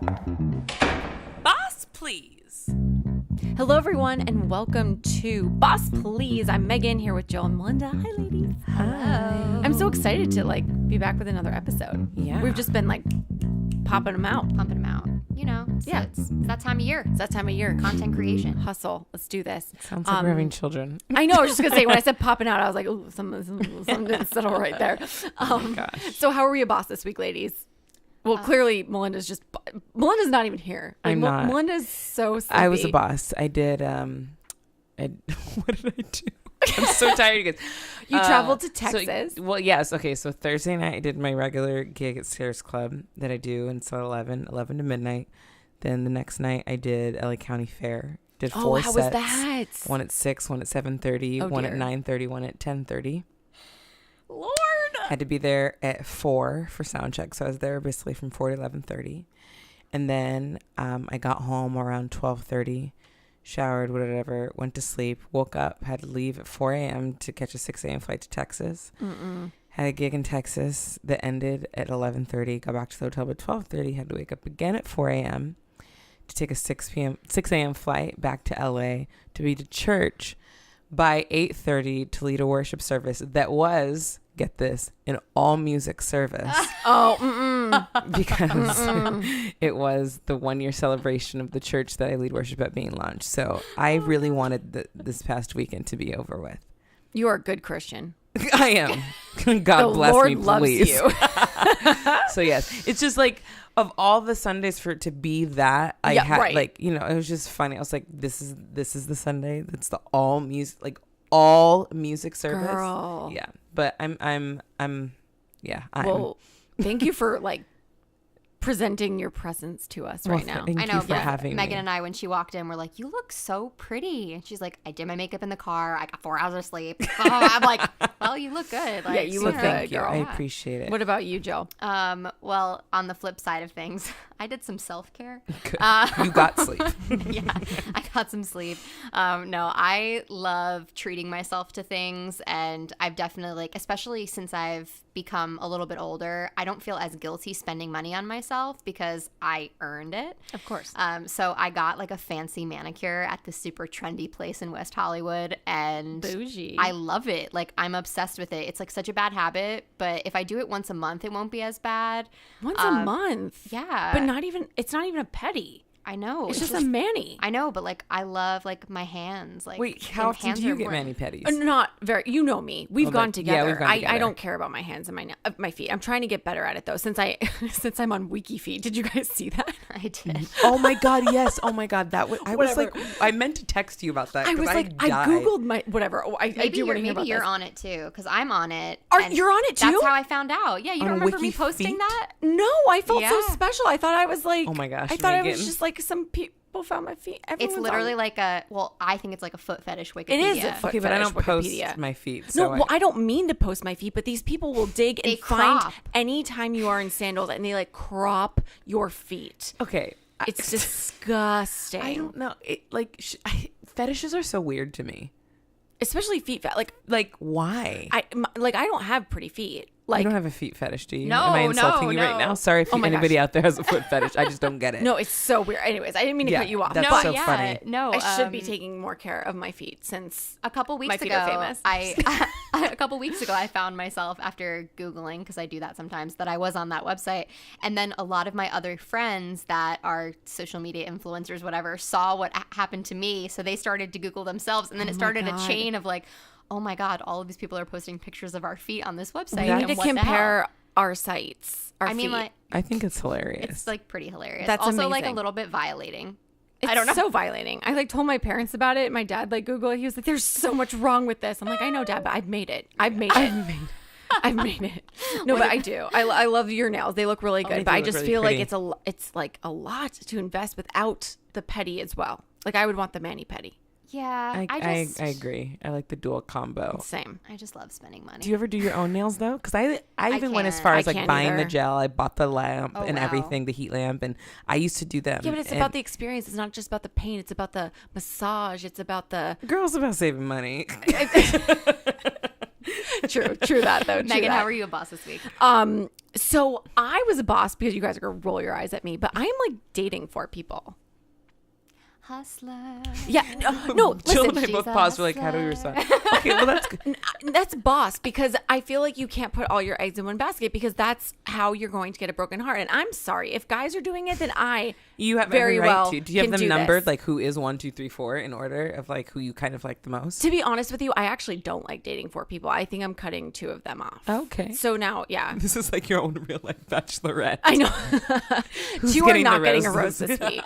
Boss Please. Hello, everyone, and welcome to Boss Please. I'm Megan here with Jill and Malynda. Hi, ladies. Hello. I'm so excited to be back with another episode. Yeah. We've just been pumping them out. You know, it's that time of year. It's that time of year. Content creation. Hustle. Let's do this. Sounds like we're having children. I know. I was just gonna say when I said popping out, I was like, "Ooh, something didn't settle right there." Gosh. So, how are we a boss this week, ladies? Well, clearly, Melinda's not even here. I'm not. Melinda's so sleepy. I was a boss. I did. What did I do? I'm so tired, you guys. You traveled to Texas. Yes. Okay. So Thursday night, I did my regular gig at Stairs Club that I do until 11 to midnight. Then the next night, I did LA County Fair. Did 4 sets. How was that? One at 6, one at 7:30, one at 9:30, one at 10:30. Lord. Had to be there at 4 for sound check, so I was there basically from 4 to 11:30, and then I got home around 12:30, showered, whatever, went to sleep, woke up, had to leave at 4 a.m. to catch a 6 a.m. flight to Texas. Had a gig in Texas that ended at 11:30. Got back to the hotel at 12:30. Had to wake up again at 4 a.m. to take a 6 a.m. flight back to LA to be to church by 8:30 to lead a worship service that was, get this, an all music service. Because it was the 1-year celebration of the church that I lead worship at being launched. So I really wanted this past weekend to be over with. You are a good Christian. I am. God the bless Lord me, loves please. you. So yes, it's just of all the Sundays for it to be that, I had right. it was just funny. I was like, this is the Sunday that's the all music service. Girl. Yeah, but I'm Well, thank you for presenting your presence to us right now. Thank you for having Megan me. and I, when she walked in, we're like, "You look so pretty," and she's like, "I did my makeup in the car. I got 4 hours of sleep." I'm like, "Well, you look good." Yeah, you look Thank good, you. girl. I appreciate it. What about you, Jill? Well, on the flip side of things, I did some self-care. You got sleep. Yeah, I got some sleep. No, I love treating myself to things, and I've definitely, especially since I've become a little bit older, I don't feel as guilty spending money on myself because I earned it. Of course. So I got a fancy manicure at this super trendy place in West Hollywood, and Bougie. I love it. I'm obsessed with it. It's such a bad habit, but if I do it once a month, it won't be as bad. Once a month. Yeah. But it's not even a pedi. I know. It's just a mani. I know, but I love my hands. Wait, how often do you get mani-pedis? Not very. You know me. We've gone together. Yeah, we've gone together. I don't care about my hands and my feet. I'm trying to get better at it though. Since I'm on Wiki Feet. Did you guys see that? I did. Oh my God, yes. Oh my God, that was. I meant to text you about that. I was I googled my whatever. Oh, I do want to hear about maybe you're this. on it too, because I'm on it. You're on it too? That's how I found out. Yeah, you don't remember me posting Feet? that? No, I felt so special. I thought I was oh my gosh, I thought Megan. I was just some people found my feet. It's literally I think it's a foot fetish Wikipedia. It is a foot Okay, but I don't Wikipedia. post my feet. No, I don't mean to post my feet, but these people will dig and find crop. anytime you are in sandals and they crop your feet. Okay. It's disgusting. I don't know. Fetishes are so weird to me. Especially feet fat. Why? I don't have pretty feet. You don't have a feet fetish, do you? No, Am I insulting you right no. now? Sorry if anybody out there has a foot fetish. I just don't get it. No, it's so weird. Anyways, I didn't mean to cut you off. That's but so funny. No, I should be taking more care of my feet since a couple weeks my feet are famous. A couple weeks ago, I found myself after Googling, because I do that sometimes, that I was on that website. And then a lot of my other friends that are social media influencers, whatever, saw what happened to me. So they started to Google themselves. And then it started a chain of oh my God, all of these people are posting pictures of our feet on this website. We need to compare our sites. I think it's hilarious. It's pretty hilarious. That's also amazing. a little bit violating. I don't know. So violating. I told my parents about it. My dad Googled it. He was like, "There's so much wrong with this." I'm like, "I know, Dad, but I've made it. I've made it." No, but I do. I love your nails. They look really good. But I just feel like it's a lot to invest without the pedi as well. I would want the mani-pedi. Yeah, I agree. I like the dual combo. Same. I just love spending money. Do you ever do your own nails though? Because I even went as far as buying the gel. I bought the lamp and everything, the heat lamp, and I used to do them. Yeah, but it's about the experience. It's not just about the pain. It's about the massage. It's about the girls about saving money. True that though. Megan, how are you a boss this week? So I was a boss because you guys are gonna roll your eyes at me, but I'm like dating 4 people. Hustler. Yeah, no. Jill Listen, and I both paused. We're like, how do we respond? Okay, well that's good. that's boss because I feel like you can't put all your eggs in one basket because that's how you're going to get a broken heart. And I'm sorry if guys are doing it, then You have very every right well to. Do you have can them do numbered, this. like who is 1, 2, 3, 4 in order of like who you kind of like the most? To be honest with you, I actually don't like dating 4 people. I think I'm cutting 2 of them off. Okay. So now, yeah. This is like your own real life bachelorette. I know. Who's You are getting not the getting a roses? rose this week.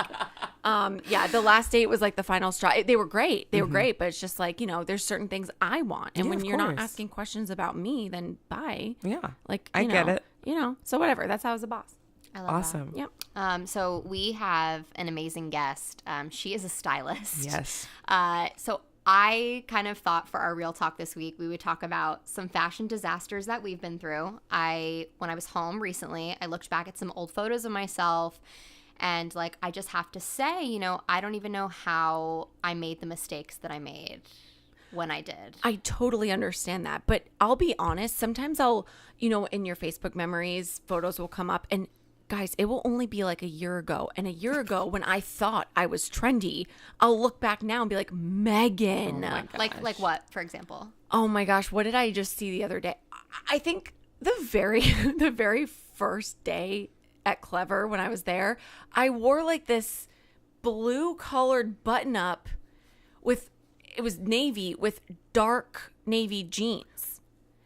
Yeah, the last date was like the final straw. They were great. They were great, but it's just like, there's certain things I want. And Yeah, when of you're not course. asking questions about me, then bye. Yeah. Like, I get it. So whatever. That's how I was a boss. I love Awesome. Yep. So we have an amazing guest. She is a stylist. Yes. So I kind of thought for our real talk this week, we would talk about some fashion disasters that we've been through. When I was home recently, I looked back at some old photos of myself. And like, I just have to say, I don't even know how I made the mistakes that I made when I did. I totally understand that. But I'll be honest, sometimes I'll, in your Facebook memories, photos will come up and guys, it will only be like a year ago. And a year ago when I thought I was trendy, I'll look back now and be like, Megan. Oh my gosh. Like what, for example? Oh my gosh, what did I just see the other day? I think the very first day at Clever when I was there, I wore like this blue colored button up it was navy with dark navy jeans.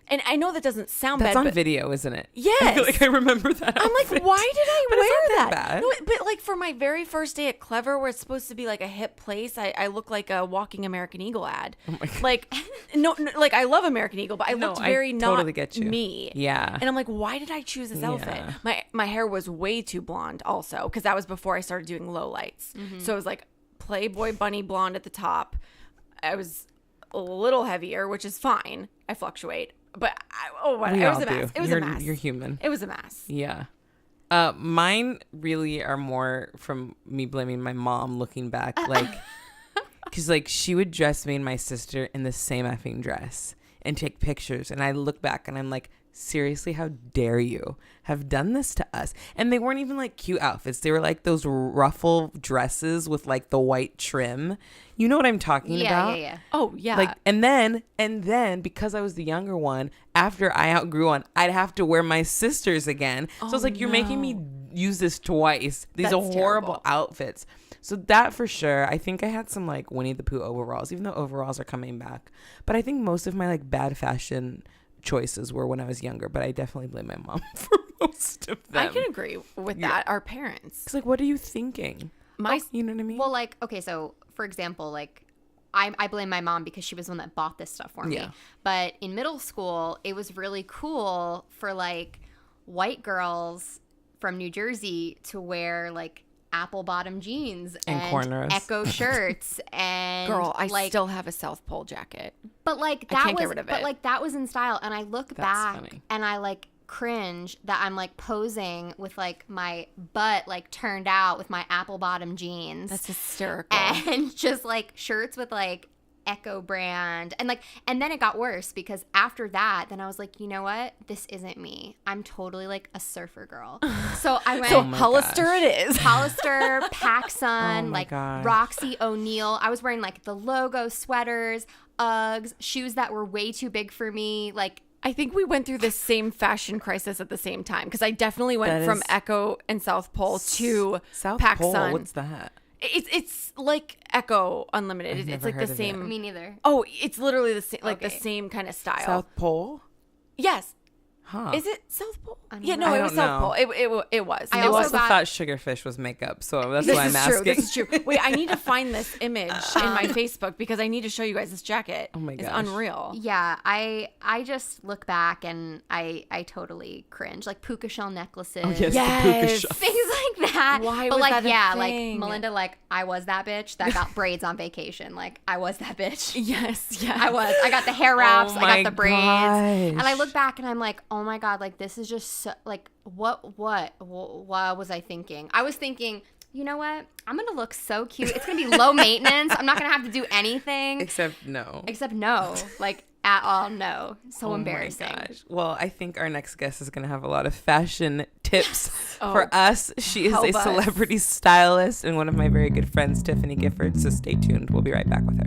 And I know that doesn't sound That's bad, on but video, isn't it? Yes. I feel like I remember that. I'm like, outfit. why did I But it's wear not that? that bad. No, but like for my very first day at Clever, where it's supposed to be like a hip place, I look like a walking American Eagle ad. Oh my God. Like, no, like I love American Eagle, but I No, looked I very totally not get you. me. Yeah. And I'm like, why did I choose this outfit? Yeah. My hair was way too blonde also, because that was before I started doing low lights. So it was like Playboy bunny blonde at the top. I was a little heavier, which is fine. I fluctuate. But it was a mess. It was a mess. You're human. It was a mess. Yeah. Mine really are more from me blaming my mom looking back. Like, because like she would dress me and my sister in the same effing dress and take pictures. And I look back and I'm like, seriously, how dare you have done this to us? And they weren't even like cute outfits. They were like those ruffle dresses with like the white trim. You know what I'm talking about? Yeah. Oh, yeah. Like, and then because I was the younger one, after I outgrew one, I'd have to wear my sister's again. So it's like, you're making me use this twice. These That's are horrible terrible. outfits. So that for sure. I think I had some like Winnie the Pooh overalls, even though overalls are coming back. But I think most of my like bad fashion choices were when I was younger, but I definitely blame my mom for most of them. I can agree with that. Our parents. It's like, what are you thinking? You know what I mean? Well, like, okay, so for example, like I blame my mom because she was the one that bought this stuff for me. Yeah. But in middle school, it was really cool for like white girls from New Jersey to wear like apple bottom jeans And cornrows. Echo shirts and Girl, I like, still have a South Pole jacket. but like I that can't was get rid of but it. like that was in style, and I look back funny. and I like cringe that I'm like posing with like my butt like turned out with my apple bottom jeans. That's hysterical. And just like shirts with like Echo brand and then it got worse because after that then I was like, you know what, this isn't me, I'm totally like a surfer girl. So I went So my Hollister gosh. it is. Hollister, PacSun, Oh my like gosh. Roxy O'Neill. I was wearing like the logo sweaters, Uggs, shoes that were way too big for me, like I think we went through the same fashion crisis at the same time because I definitely went That from is- Echo and South Pole to South PacSun. Pole, what's that? It's like Echo Unlimited. It's never like heard the of same. me neither. Oh, it's literally the same, like the Okay. same kind of style. South Pole? Yes. Huh. Is it South Pole? don't Yeah, know. no, I it was don't South know. Pole. It was. I I It also was. also got- thought Sugarfish was makeup, so that's This why I'm is asking. true. This is true. Wait, I need to find this image in my Facebook because I need to show you guys this jacket. Oh my It's gosh. unreal. Yeah, I just look back and I totally cringe. Like puka shell necklaces. Oh, yes, Yes. the puka shell. Things like that. Why but was like that a yeah, thing? like Malynda, like I was that bitch that got braids on vacation. Like I was that bitch. Yes, yes. I was. I got the hair wraps. Oh I my got the braids. gosh. And I look back and I'm like, oh my God, like this is just so, like what was I thinking? I was thinking, you know what? I'm going to look so cute. It's going to be low maintenance. I'm not going to have to do anything. Except no. Except no. Like at all. No. So Oh embarrassing. my gosh. Well, I think our next guest is going to have a lot of fashion tips Oh, for us. She is help a us. celebrity stylist and one of my very good friends, Tiffany Gifford. So stay tuned. We'll be right back with her.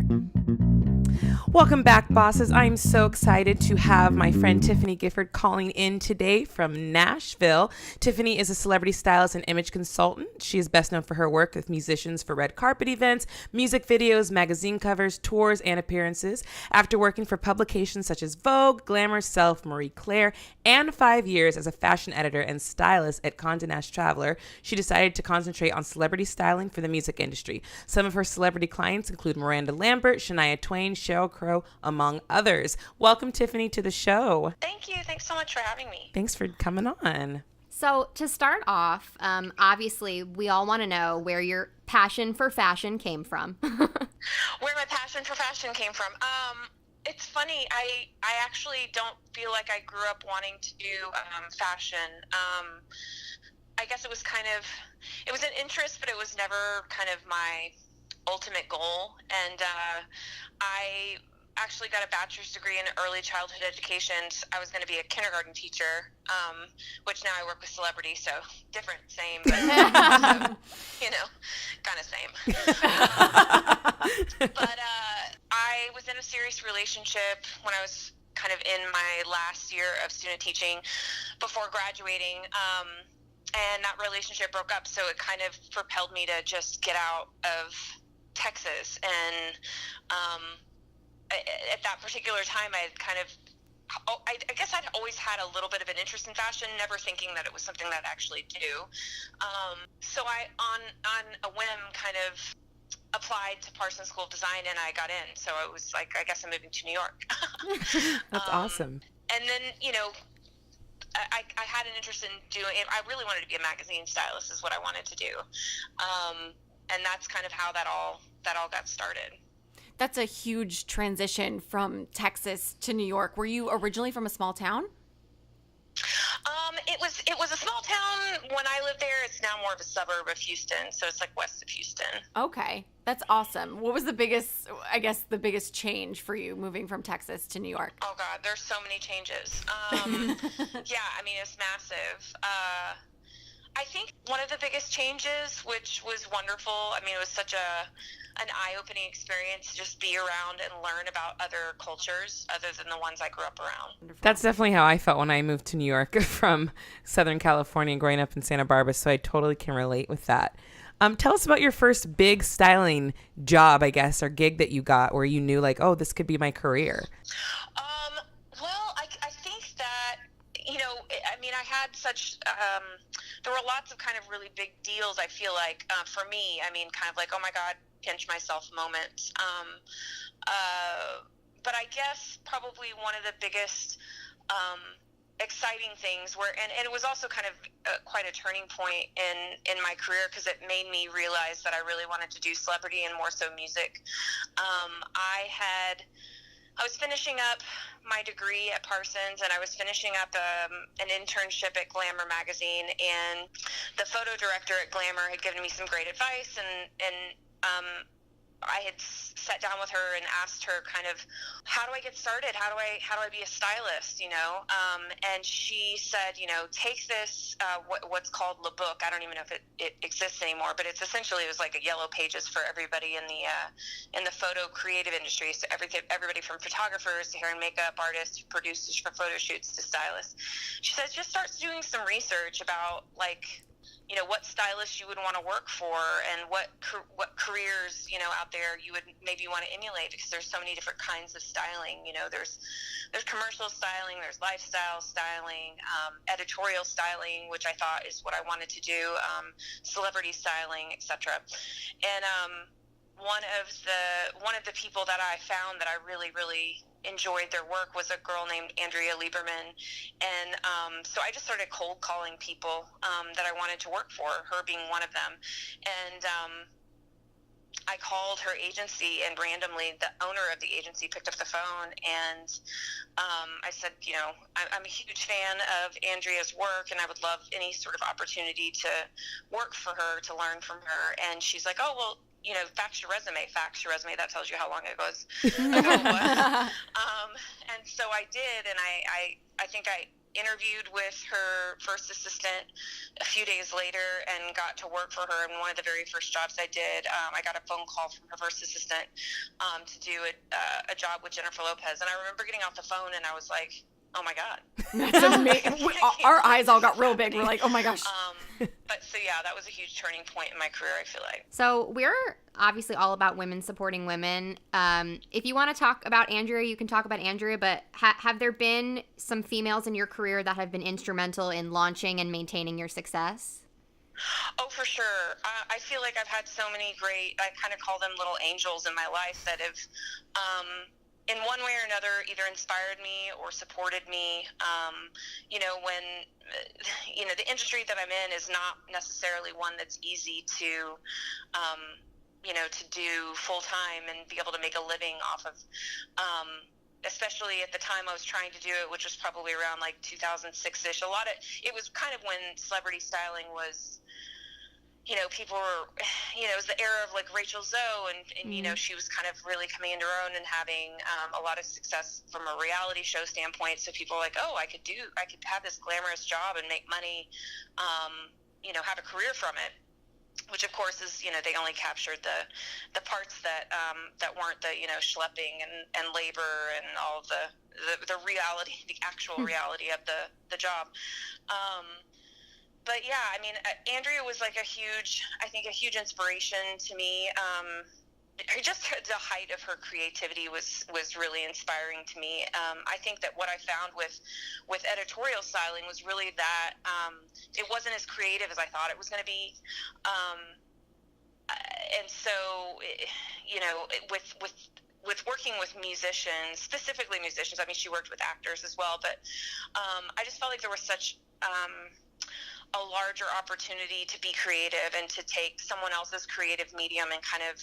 Welcome back, bosses. I'm so excited to have my friend Tiffany Gifford calling in today from Nashville. Tiffany is a celebrity stylist and image consultant. She is best known for her work with musicians for red carpet events, music videos, magazine covers, tours, and appearances. After working for publications such as Vogue, Glamour, Self, Marie Claire, and 5 years as a fashion editor and stylist at Condé Nast Traveler, she decided to concentrate on celebrity styling for the music industry. Some of her celebrity clients include Miranda Lambert, Shania Twain, Sheryl Crow, among others. Welcome, Tiffany, to the show. Thank you. Thanks so much for having me. Thanks for coming on. So to start off, obviously we all want to know where your passion for fashion came from. Where my passion for fashion came from. It's funny. I actually don't feel like I grew up wanting to do fashion. I guess it was an interest, but it was never kind of my ultimate goal. And I actually got a bachelor's degree in early childhood education. I was going to be a kindergarten teacher, which now I work with celebrities, so different, same, but also, kind of same. But I was in a serious relationship when I was kind of in my last year of student teaching before graduating, and that relationship broke up, so it kind of propelled me to just get out of Texas. And at that particular time, I guess I'd always had a little bit of an interest in fashion, never thinking that it was something that I'd actually do. So I, on a whim, kind of applied to Parsons School of Design, and I got in. So I was like, I guess I'm moving to New York. That's awesome. And then, I had an interest in I really wanted to be a magazine stylist is what I wanted to do. And that's kind of how that all got started. That's a huge transition from Texas to New York. Were you originally from a small town? It was a small town when I lived there. It's now more of a suburb of Houston, so it's like west of Houston. Okay, that's awesome. What was the biggest change for you moving from Texas to New York? Oh God, there's so many changes. Yeah, I mean, it's massive. I think one of the biggest changes, which was wonderful, I mean, it was such an eye-opening experience to just be around and learn about other cultures other than the ones I grew up around. That's definitely how I felt when I moved to New York from Southern California and growing up in Santa Barbara, so I totally can relate with that. Tell us about your first big styling job, I guess, or gig that you got where you knew, like, oh, this could be my career. Well, I think that, I mean, I had there were lots of kind of really big deals, I feel like, for me. I mean, kind of like, oh my God, pinch myself moments. But I guess probably one of the biggest exciting things and it was also kind of quite a turning point in my career, because it made me realize that I really wanted to do celebrity and more so music. I was finishing up my degree at Parsons, and I was finishing up an internship at Glamour magazine, and the photo director at Glamour had given me some great advice, and I had sat down with her and asked her kind of, how do I get started? How do I be a stylist, and she said, take this, what's called Le Book. I don't even know if it exists anymore, but it was like a yellow pages for everybody in the photo creative industry. So everybody from photographers to hair and makeup artists, producers for photo shoots to stylists. She says, just start doing some research about, like, what stylists you would want to work for and what careers, out there you would maybe want to emulate, because there's so many different kinds of styling. There's commercial styling, there's lifestyle styling, editorial styling, which I thought is what I wanted to do, celebrity styling, etc. And one of the people that I found that I really, really enjoyed their work was a girl named Andrea Lieberman, and so I just started cold calling people that I wanted to work for, her being one of them. And I called her agency, and randomly the owner of the agency picked up the phone, and I said, I'm a huge fan of Andrea's work, and I would love any sort of opportunity to work for her, to learn from her. And she's like, oh, well, fax your resume. That tells you how long ago it was. And so I did, and I think I interviewed with her first assistant a few days later and got to work for her. And one of the very first jobs I did, I got a phone call from her first assistant to do a job with Jennifer Lopez. And I remember getting off the phone and I was like, oh my God. That's amazing. Our eyes all got real big. We're like, oh my gosh. But so yeah, that was a huge turning point in my career, I feel like. So we're obviously all about women supporting women. If you want to talk about Andrea, you can talk about Andrea, but have there been some females in your career that have been instrumental in launching and maintaining your success? Oh, for sure. I feel like I've had so many great, I kind of call them little angels in my life that have, in one way or another, either inspired me or supported me. When, the industry that I'm in is not necessarily one that's easy to do full time and be able to make a living off of, especially at the time I was trying to do it, which was probably around like 2006-ish. It was kind of when celebrity styling was, people were, it was the era of like Rachel Zoe and she was kind of really coming into her own and having a lot of success from a reality show standpoint. So people were like, oh, I could have this glamorous job and make money, have a career from it. Which of course is, they only captured the parts that weren't the, schlepping and labor and all of the reality, the actual reality of the job. But yeah, I mean, Andrea was like a huge inspiration to me. Just the height of her creativity was really inspiring to me. I think that what I found with editorial styling was really that it wasn't as creative as I thought it was going to be. And so, with working with musicians, specifically musicians, I mean, she worked with actors as well, but I just felt like there was such a larger opportunity to be creative and to take someone else's creative medium and kind of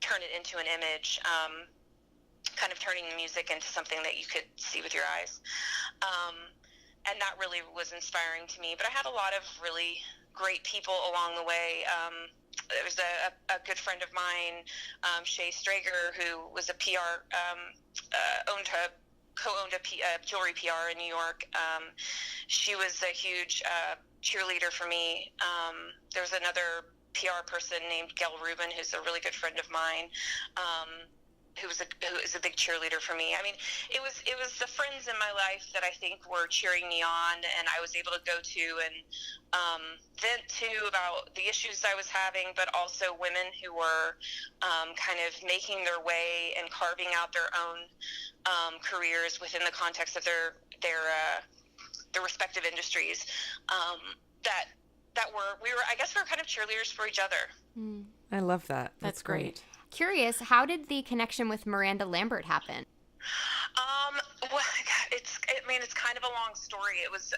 turn it into an image, kind of turning the music into something that you could see with your eyes. And that really was inspiring to me. But I had a lot of really great people along the way. There was a good friend of mine, Shay Strager, who was a PR, co-owned a jewelry PR in New York. She was a huge cheerleader for me. There was another PR person named Gail Rubin, who's a really good friend of mine, who is a big cheerleader for me. I mean, it was the friends in my life that I think were cheering me on, and I was able to go to and vent to about the issues I was having, but also women who were kind of making their way and carving out their own careers within the context of their respective industries. I guess we were kind of cheerleaders for each other. I love that. That's great. Curious, how did the connection with Miranda Lambert happen? Well, it's kind of a long story. It was,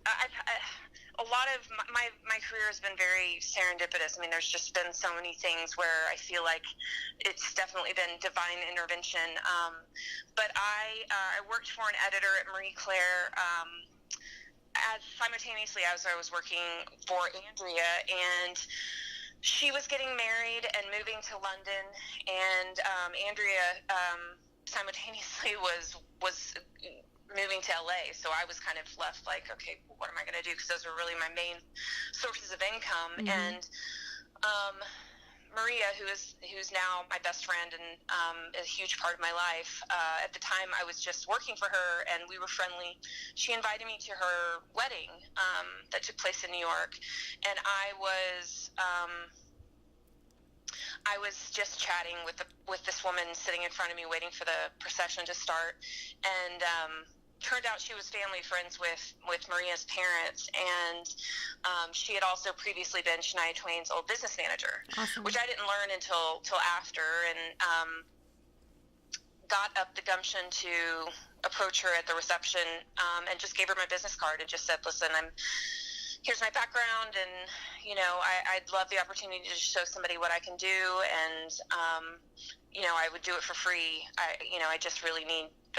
a lot of my career has been very serendipitous. I mean, there's just been so many things where I feel like it's definitely been divine intervention. But I worked for an editor at Marie Claire, as simultaneously as I was working for Andrea, and she was getting married and moving to London, and Andrea simultaneously was moving to LA. So I was kind of left like, okay, what am I going to do? Because those were really my main sources of income. Mm-hmm. And Maria, who's now my best friend and a huge part of my life, at the time I was just working for her and we were friendly. She invited me to her wedding that took place in New York, and I was just chatting with this woman sitting in front of me waiting for the procession to start, and turned out she was family friends with Maria's parents, and she had also previously been Shania Twain's old business manager. Awesome. Which I didn't learn until after, and got up the gumption to approach her at the reception, and just gave her my business card and just said, listen, here's my background, and I'd love the opportunity to show somebody what I can do, and I would do it for free. I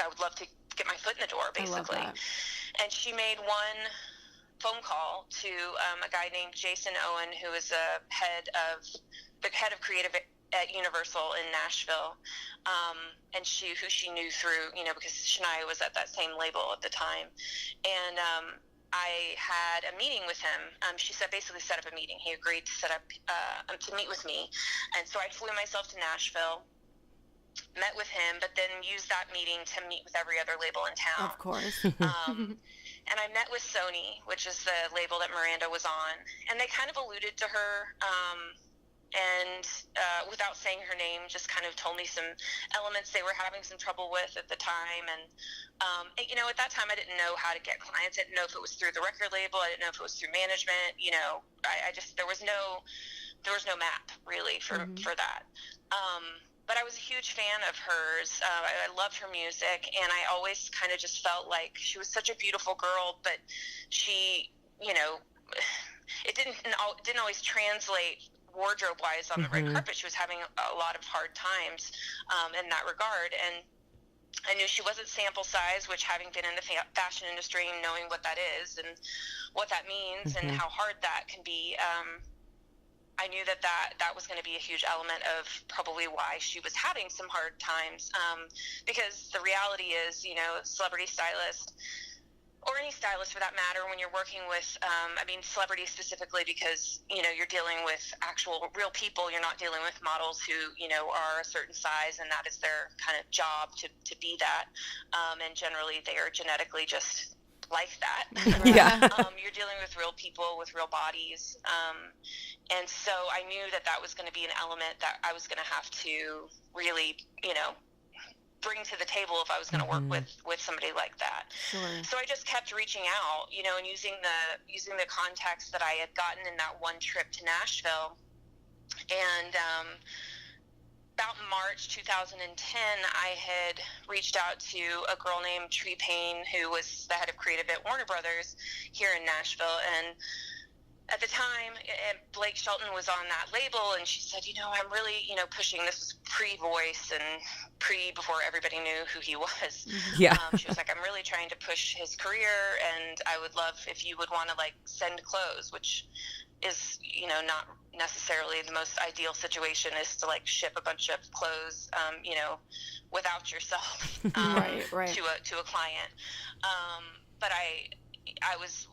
would love to get my foot in the door, basically. And she made one phone call to a guy named Jason Owen, who is the head of creative at Universal in Nashville, and who she knew through, because Shania was at that same label at the time, and I had a meeting with him. She basically set up a meeting. He agreed to to meet with me, and so I flew myself to Nashville, met with him, but then used that meeting to meet with every other label in town. Of course. And I met with Sony, which is the label that Miranda was on, and they kind of alluded to her, and without saying her name, just kind of told me some elements they were having some trouble with at the time. And at that time, I didn't know how to get clients. I didn't know if it was through the record label. I didn't know if it was through management. I just there was no map really for that. But I was a huge fan of hers. I loved her music, and I always kind of just felt like she was such a beautiful girl, but she, it didn't always translate wardrobe-wise on the red carpet. She was having a lot of hard times in that regard, and I knew she wasn't sample size, which, having been in the fashion industry and knowing what that is and what that means and how hard that can be, I knew that was going to be a huge element of probably why she was having some hard times, because the reality is, celebrity stylist, or any stylist for that matter, when you're working with, celebrities specifically, because, you're dealing with actual real people. You're not dealing with models who, are a certain size, and that is their kind of job to be that. And generally they are genetically just like that. Yeah. You're dealing with real people with real bodies. And so I knew that was going to be an element that I was going to have to really, bring to the table if I was going to work with somebody like that. Sure. So I just kept reaching out, and using the contacts that I had gotten in that one trip to Nashville. And about March 2010, I had reached out to a girl named Tree Payne, who was the head of creative at Warner Brothers here in Nashville. And at the time, Blake Shelton was on that label, and she said, I'm really, pushing. This was pre-Voice and before everybody knew who he was. Yeah. She was like, I'm really trying to push his career, and I would love if you would want to, send clothes, which is, not necessarily the most ideal situation, is to, ship a bunch of clothes, without yourself right. to a client. But I was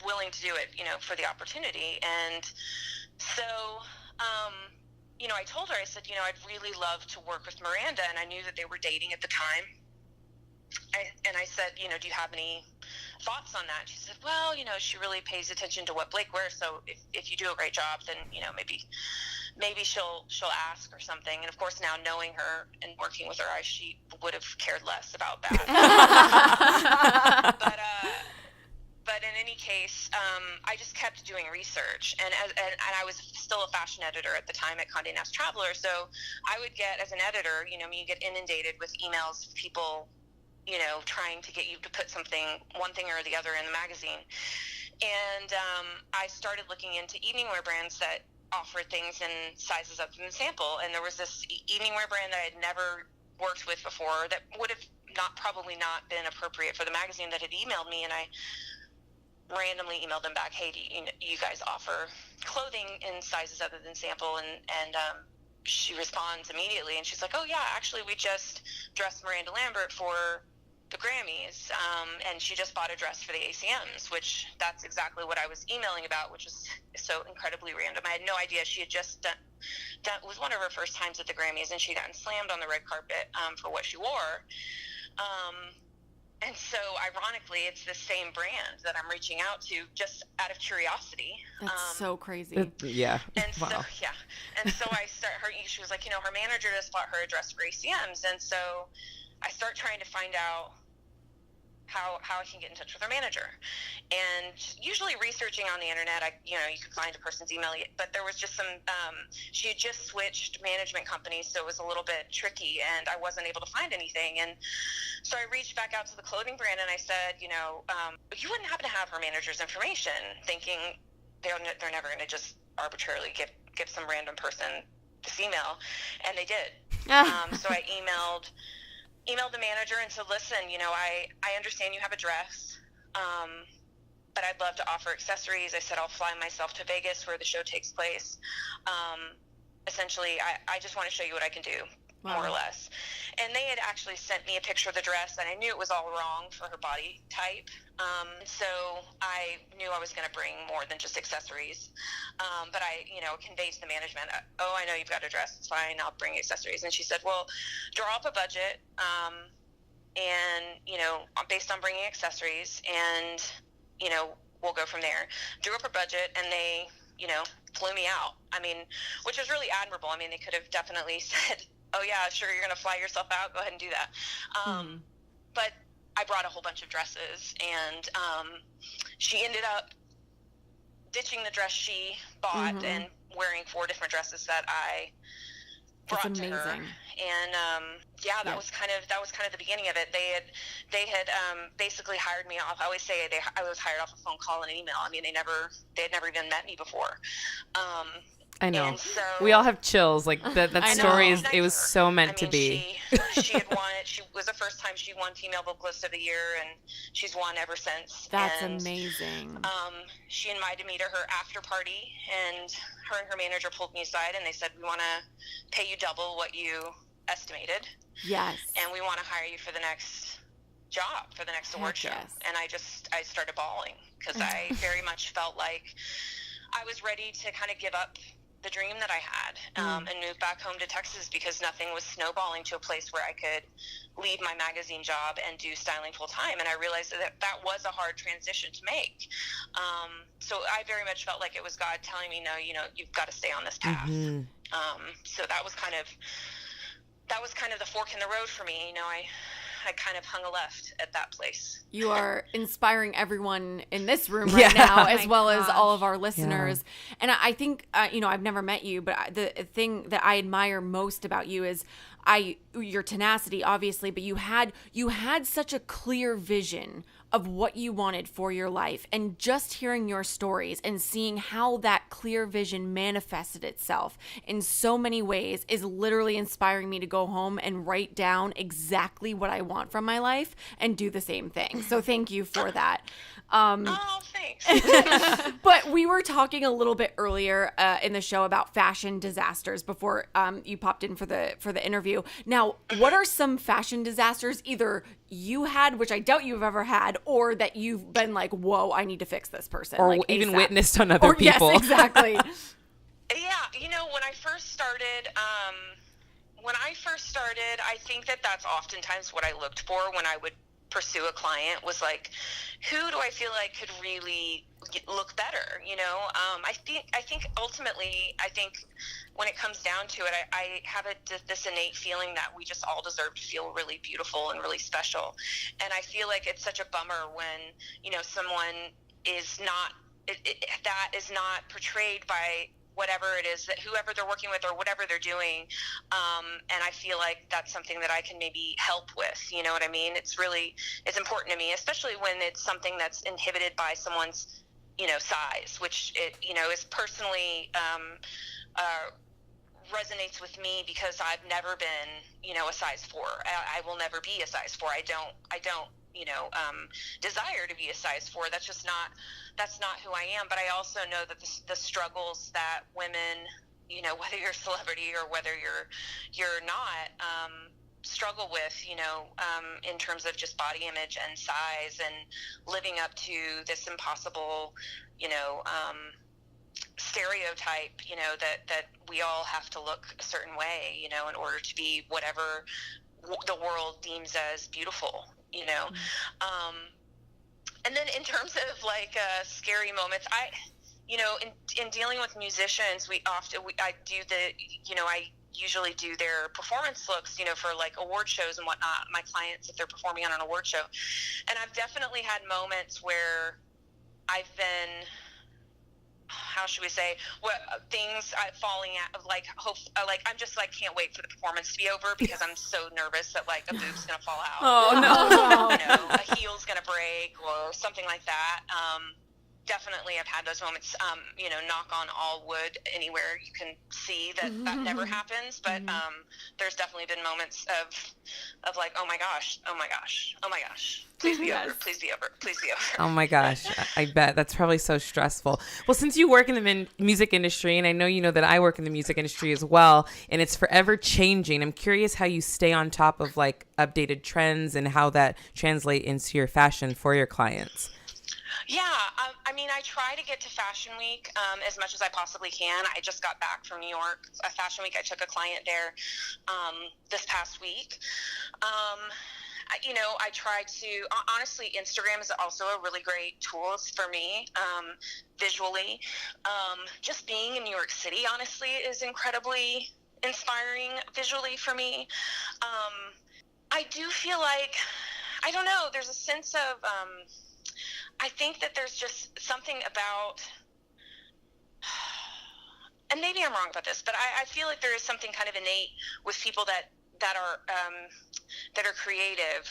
willing to do it, for the opportunity. And so, I told her, I said, I'd really love to work with Miranda, and I knew that they were dating at the time. And I said, do you have any thoughts on that? She said, well, she really pays attention to what Blake wears, so if you do a great job, then, maybe she'll ask or something. And of course, now knowing her and working with her, she would have cared less about that. But in any case, I just kept doing research, and I was still a fashion editor at the time at Condé Nast Traveler, so I would get, as an editor, you get inundated with emails of people, trying to get you to put one thing or the other in the magazine. And I started looking into evening wear brands that offered things in sizes up than the sample, and there was this evening wear brand that I had never worked with before that would have probably not been appropriate for the magazine, that had emailed me, and I randomly emailed them back, hey, do you guys offer clothing in sizes other than sample? And she responds immediately, and she's like, oh yeah, actually we just dressed Miranda Lambert for the Grammys, and she just bought a dress for the ACMs, which that's exactly what I was emailing about, which was so incredibly random. I had no idea. She had just done it was one of her first times at the Grammys, and she'd gotten slammed on the red carpet for what she wore. And so, ironically, it's the same brand that I'm reaching out to just out of curiosity. That's so crazy. Yeah. And so, yeah. And so she was like, her manager just bought her a dress for ACMs. And so I start trying to find out how I can get in touch with her manager. And usually researching on the internet, you can find a person's email, but there was just some, she had just switched management companies, so it was a little bit tricky, and I wasn't able to find anything. And so I reached back out to the clothing brand, and I said, you wouldn't happen to have her manager's information, thinking they're never going to just arbitrarily give some random person this email, and they did. So I emailed the manager and said, listen, I understand you have a dress. but I'd love to offer accessories. I said, I'll fly myself to Vegas where the show takes place. Essentially, I just want to show you what I can do, more or less. And they had actually sent me a picture of the dress, and I knew it was all wrong for her body type. So I knew I was going to bring more than just accessories. But I, conveyed to the management, I know you've got a dress. It's fine. I'll bring accessories. And she said, well, draw up a budget, and, based on bringing accessories, and, we'll go from there. Drew up a budget, and they, flew me out. I mean, which is really admirable. I mean, they could have definitely said, oh yeah, sure, you're going to fly yourself out. Go ahead and do that. But I brought a whole bunch of dresses, and she ended up ditching the dress she bought and wearing 4 different dresses that I brought to her. And that was kind of the beginning of it. They had basically hired me off. I always say I was hired off a phone call and an email. I mean, they had never even met me before. I know. And so, we all have chills. Like that story is. It was so meant to be. She had won it. She was the first time she won Female Vocalist of the Year, and she's won ever since. That's amazing. She invited me to her after party, and her manager pulled me aside, and they said, we want to pay you double what you estimated. Yes. And we want to hire you for the next job, for the next award show. Yes. And I started bawling, because I very much felt like I was ready to kind of give up the dream that I had, and move back home to Texas, because nothing was snowballing to a place where I could leave my magazine job and do styling full time. And I realized that was a hard transition to make. So I very much felt like it was God telling me, no, you've got to stay on this path. So that was kind of the fork in the road for me. I kind of hung a left at that place. You are inspiring everyone in this room right now, as well as all of our listeners. Yeah. And I think, I've never met you, but the thing that I admire most about you is your tenacity, obviously, but you had such a clear vision of what you wanted for your life. And just hearing your stories and seeing how that clear vision manifested itself in so many ways is literally inspiring me to go home and write down exactly what I want from my life and do the same thing. So thank you for that. Thanks. But we were talking a little bit earlier in the show about fashion disasters before you popped in for the interview. Now, what are some fashion disasters either you had, which I doubt you've ever had, or that you've been like, whoa, I need to fix this person, or even ASAP. Witnessed on other people? Yes, exactly. Yeah, when I first started, I think that's oftentimes what I looked for when I would pursue a client, was like, who do I feel like could really look better? I think ultimately, when it comes down to it, I have this innate feeling that we just all deserve to feel really beautiful and really special. And I feel like it's such a bummer when, someone is not, that is not portrayed by whatever it is, that whoever they're working with or whatever they're doing. And I feel like that's something that I can maybe help with, you know what I mean? It's important to me, especially when it's something that's inhibited by someone's, size, which it, is personally, resonates with me, because I've never been, a size 4. I will never be a size 4. I don't desire to be a size 4. That's not who I am. But I also know that the struggles that women, whether you're a celebrity or whether you're not, struggle with, in terms of just body image and size, and living up to this impossible, stereotype, that we all have to look a certain way, in order to be whatever the world deems as beautiful, and then in terms of like scary moments, in dealing with musicians, I usually do their performance looks, for like award shows and whatnot, my clients, if they're performing on an award show. And I've definitely had moments where I've been, how should we say, things falling out, like hope, like I'm just like can't wait for the performance to be over, because I'm so nervous that like a boob's gonna fall out. Oh no! A heel's gonna break or something like that. definitely I've had those moments, knock on all wood anywhere you can see that never happens. But there's definitely been moments of like, oh my gosh, please be over, please be over, please be over. Oh my gosh, I bet that's probably so stressful. Well, since you work in the music industry, and I know you know that I work in the music industry as well, and it's forever changing, I'm curious how you stay on top of like updated trends and how that translate into your fashion for your clients. Yeah, I try to get to Fashion Week as much as I possibly can. I just got back from New York. Fashion Week, I took a client there this past week. I try to, honestly, Instagram is also a really great tool for me visually. Just being in New York City, honestly, is incredibly inspiring visually for me. I do feel like, I don't know, there's a sense of... I think that there's just something about, and maybe I'm wrong about this, but I feel like there is something kind of innate with people that are creative,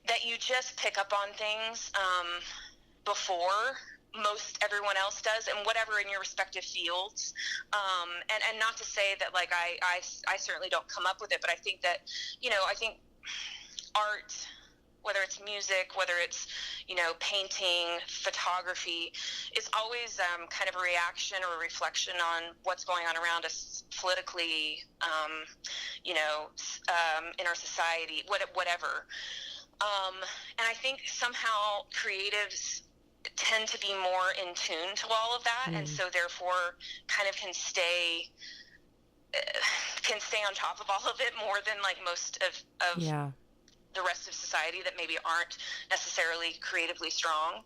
that you just pick up on things before most everyone else does, and whatever in your respective fields. And not to say that like I certainly don't come up with it, but I think that I think art, whether it's music, whether it's, painting, photography, is always kind of a reaction or a reflection on what's going on around us politically, in our society, whatever. And I think somehow creatives tend to be more in tune to all of that, and so therefore kind of can stay on top of all of it more than like most of the rest of society that maybe aren't necessarily creatively strong.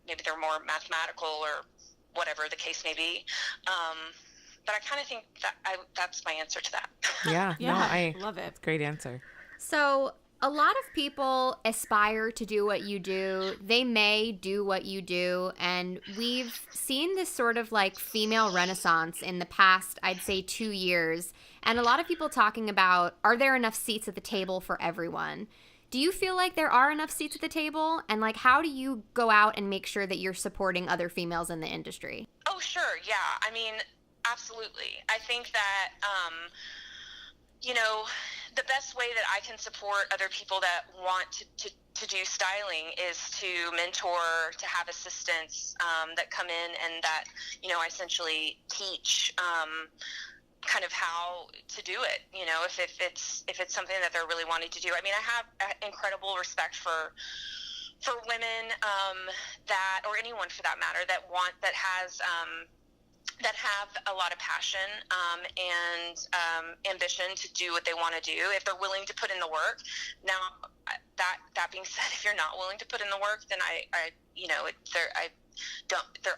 Maybe they're more mathematical or whatever the case may be. But I kind of think that that's my answer to that. Yeah, no, I love it. It's a great answer. So a lot of people aspire to do what you do. They may do what you do. And we've seen this sort of like female renaissance in the past, I'd say 2 years. And a lot of people talking about, are there enough seats at the table for everyone? Do you feel like there are enough seats at the table? And like, how do you go out and make sure that you're supporting other females in the industry? Oh, sure. Yeah. Absolutely. I think that, the best way that I can support other people that want to do styling is to mentor, to have assistants that come in and that, I essentially teach kind of how to do it, if it's something that they're really wanting to do. I have incredible respect for women that, or anyone for that matter, that have a lot of passion and ambition to do what they want to do, if they're willing to put in the work. Now, that being said, if you're not willing to put in the work, then I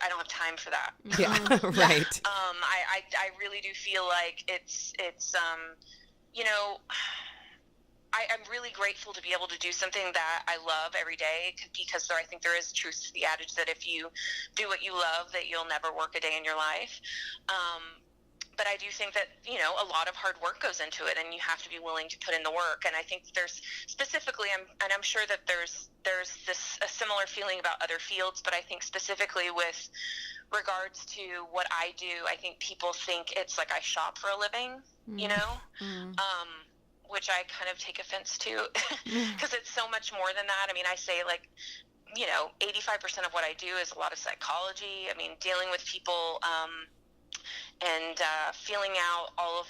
don't have time for that. Yeah, right. I really do feel like it's I'm really grateful to be able to do something that I love every day, because I think there is truth to the adage that if you do what you love, that you'll never work a day in your life. But I do think that, a lot of hard work goes into it, and you have to be willing to put in the work. And I think there's specifically, I'm sure that there's a similar feeling about other fields, but I think specifically with regards to what I do, I think people think it's like I shop for a living, which I kind of take offense to, because it's so much more than that. I say 85% of what I do is a lot of psychology. Dealing with people and feeling out all of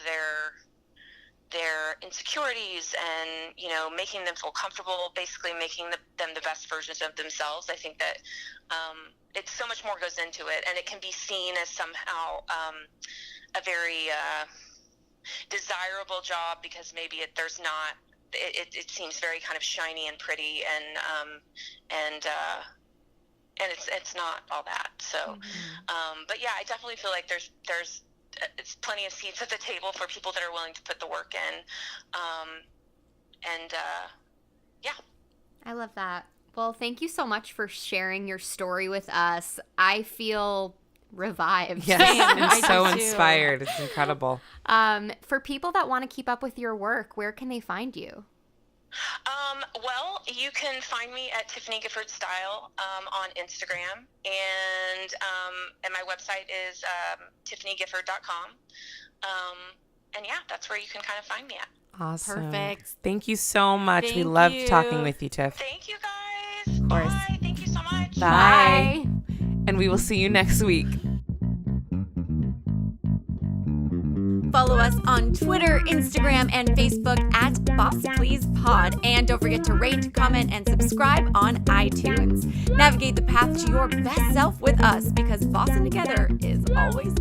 their insecurities and, making them feel comfortable, basically making them the best versions of themselves. I think that it's so much more goes into it, and it can be seen as somehow a very desirable job, because maybe there's not, it seems very kind of shiny and pretty, and it's not all that. So, but yeah, I definitely feel like there's it's plenty of seats at the table for people that are willing to put the work in. Yeah. I love that. Well, thank you so much for sharing your story with us. I feel revived. Yes, I'm so inspired. It's incredible. For people that want to keep up with your work, where can they find you? Well, you can find me at Tiffany Gifford Style on Instagram, and my website is tiffanygifford.com. And yeah, that's where you can kind of find me at. Awesome. Perfect. Thank you so much. We Thank loved you. talking with you, Tiff. Thank you, guys. Of course. Bye. Thank you so much. Bye. And we will see you next week. Follow us on Twitter, Instagram, and Facebook at Boss Please Pod. And don't forget to rate, comment, and subscribe on iTunes. Navigate the path to your best self with us, because bossing together is always